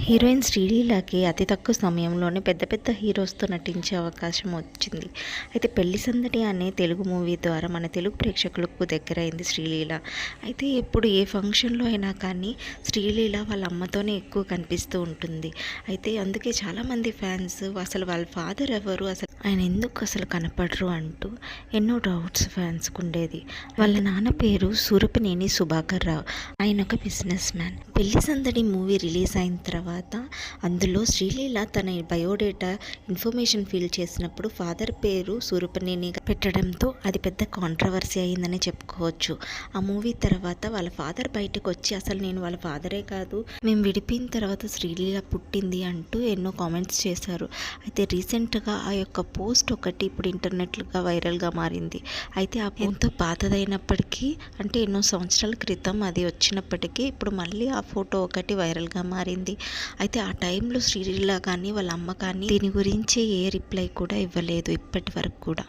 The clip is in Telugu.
హీరోయిన్ శ్రీలీలకి అతి తక్కువ సమయంలోనే పెద్ద పెద్ద హీరోస్తో నటించే అవకాశం వచ్చింది. అయితే పెళ్లి సందడి అనే తెలుగు మూవీ ద్వారా మన తెలుగు ప్రేక్షకులకు దగ్గరైంది శ్రీలీల. అయితే ఎప్పుడు ఏ ఫంక్షన్లో అయినా కానీ శ్రీలీల వాళ్ళ అమ్మతోనే ఎక్కువ కనిపిస్తూ ఉంటుంది. అయితే అందుకే చాలామంది ఫ్యాన్స్ అసలు వాళ్ళ ఫాదర్ ఎవరు, అసలు ఆయన ఎందుకు అసలు కనపడరు అంటూ ఎన్నో డౌట్స్ ఫ్యాన్స్కి ఉండేది. వాళ్ళ నాన్న పేరు సూరపనేని సుభాకర్ రావు. ఆయన ఒక బిజినెస్ మ్యాన్. పెళ్లి సందడి మూవీ రిలీజ్ అయిన తర్వాత అందులో శ్రీలీల తన బయోడేటా ఇన్ఫర్మేషన్ ఫిల్ చేసినప్పుడు ఫాదర్ పేరు సూరపనేని పెట్టడంతో అది పెద్ద కాంట్రవర్సీ అయిందని చెప్పుకోవచ్చు. ఆ మూవీ తర్వాత వాళ్ళ ఫాదర్ బయటకు వచ్చి అసలు నేను వాళ్ళ ఫాదరే కాదు, మేము విడిపోయిన తర్వాత శ్రీలీల పుట్టింది అంటూ ఎన్నో కామెంట్స్ చేశారు. అయితే రీసెంట్గా ఆ యొక్క పోస్ట్ ఒకటి ఇప్పుడు ఇంటర్నెట్గా వైరల్గా మారింది. అయితే ఆ ఎంతో పాతదైనప్పటికీ, అంటే ఎన్నో సంవత్సరాల క్రితం అది వచ్చినప్పటికీ ఇప్పుడు మళ్ళీ ఆ ఫోటో ఒకటి వైరల్గా మారింది. అయితే ఆ టైంలో శ్రీలీల కానీ వాళ్ళ అమ్మ కానీ దీని గురించి ఏ రిప్లై కూడా ఇవ్వలేదు ఇప్పటి వరకు కూడా.